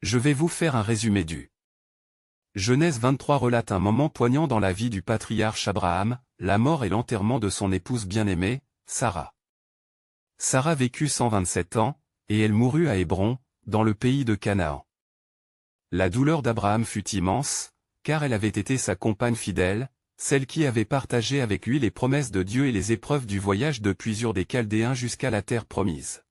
Je vais vous faire un résumé du Genèse 23 relate un moment poignant dans la vie du patriarche Abraham, la mort et l'enterrement de son épouse bien-aimée, Sarah. Sarah vécut 127 ans, et elle mourut à Hébron, dans le pays de Canaan. La douleur d'Abraham fut immense, car elle avait été sa compagne fidèle, celle qui avait partagé avec lui les promesses de Dieu et les épreuves du voyage depuis Ur des Chaldéens jusqu'à la terre promise.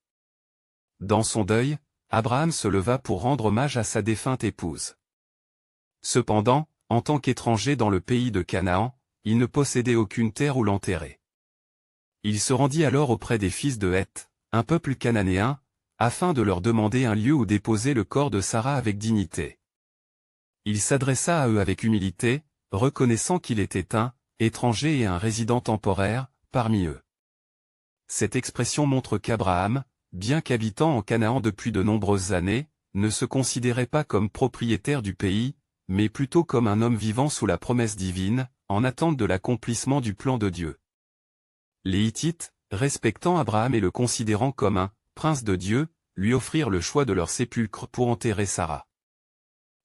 Dans son deuil, Abraham se leva pour rendre hommage à sa défunte épouse. Cependant, en tant qu'étranger dans le pays de Canaan, il ne possédait aucune terre où l'enterrer. Il se rendit alors auprès des fils de Heth, un peuple cananéen, afin de leur demander un lieu où déposer le corps de Sarah avec dignité. Il s'adressa à eux avec humilité, reconnaissant qu'il était un étranger et un résident temporaire parmi eux. Cette expression montre qu'Abraham, bien qu'habitant en Canaan depuis de nombreuses années, ne se considérait pas comme propriétaire du pays, mais plutôt comme un homme vivant sous la promesse divine, en attente de l'accomplissement du plan de Dieu. Les Hittites, respectant Abraham et le considérant comme un prince de Dieu, lui offrirent le choix de leur sépulcre pour enterrer Sarah.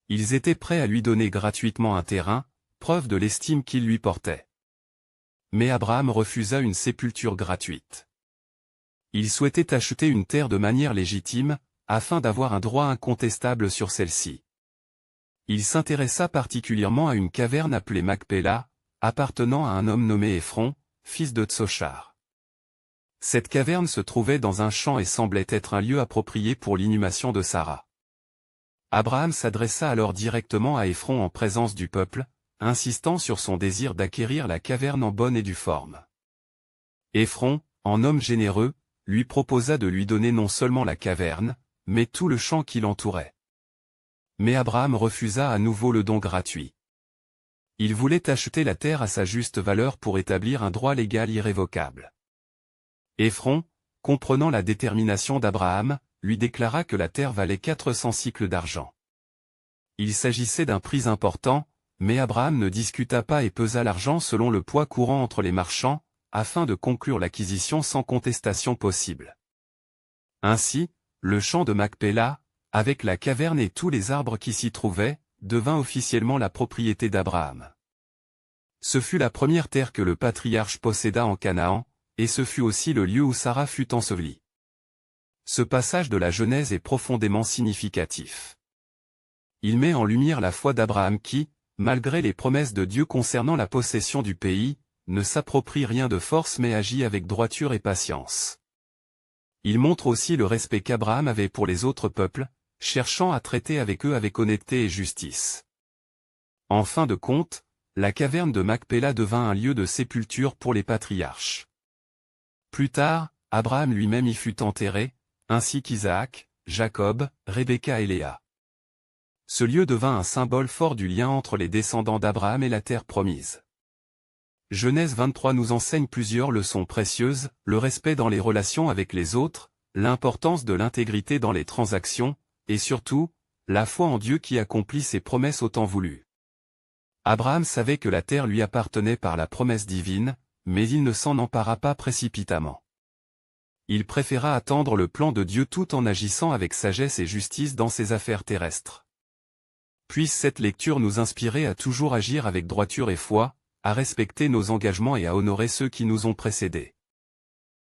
Ils étaient prêts à lui donner gratuitement un terrain, preuve de l'estime qu'ils lui portaient. Mais Abraham refusa une sépulture gratuite. Il souhaitait acheter une terre de manière légitime, afin d'avoir un droit incontestable sur celle-ci. Il s'intéressa particulièrement à une caverne appelée Macpéla, appartenant à un homme nommé Éphron, fils de Tsochar. Cette caverne se trouvait dans un champ et semblait être un lieu approprié pour l'inhumation de Sarah. Abraham s'adressa alors directement à Éphron en présence du peuple, insistant sur son désir d'acquérir la caverne en bonne et due forme. Éphron, en homme généreux, lui proposa de lui donner non seulement la caverne, mais tout le champ qui l'entourait. Mais Abraham refusa à nouveau le don gratuit. Il voulait acheter la terre à sa juste valeur pour établir un droit légal irrévocable. Éphron, comprenant la détermination d'Abraham, lui déclara que la terre valait 400 cycles d'argent. Il s'agissait d'un prix important, mais Abraham ne discuta pas et pesa l'argent selon le poids courant entre les marchands, afin de conclure l'acquisition sans contestation possible. Ainsi, le champ de Macpéla, avec la caverne et tous les arbres qui s'y trouvaient, devint officiellement la propriété d'Abraham. Ce fut la première terre que le patriarche posséda en Canaan, et ce fut aussi le lieu où Sarah fut ensevelie. Ce passage de la Genèse est profondément significatif. Il met en lumière la foi d'Abraham qui, malgré les promesses de Dieu concernant la possession du pays, ne s'approprie rien de force mais agit avec droiture et patience. Il montre aussi le respect qu'Abraham avait pour les autres peuples, cherchant à traiter avec eux avec honnêteté et justice. En fin de compte, la caverne de Macpéla devint un lieu de sépulture pour les patriarches. Plus tard, Abraham lui-même y fut enterré, ainsi qu'Isaac, Jacob, Rebecca et Léa. Ce lieu devint un symbole fort du lien entre les descendants d'Abraham et la terre promise. Genèse 23 nous enseigne plusieurs leçons précieuses, le respect dans les relations avec les autres, l'importance de l'intégrité dans les transactions, et surtout, la foi en Dieu qui accomplit ses promesses au temps voulu. Abraham savait que la terre lui appartenait par la promesse divine, mais il ne s'en empara pas précipitamment. Il préféra attendre le plan de Dieu tout en agissant avec sagesse et justice dans ses affaires terrestres. Puisse cette lecture nous inspirer à toujours agir avec droiture et foi, à respecter nos engagements et à honorer ceux qui nous ont précédés.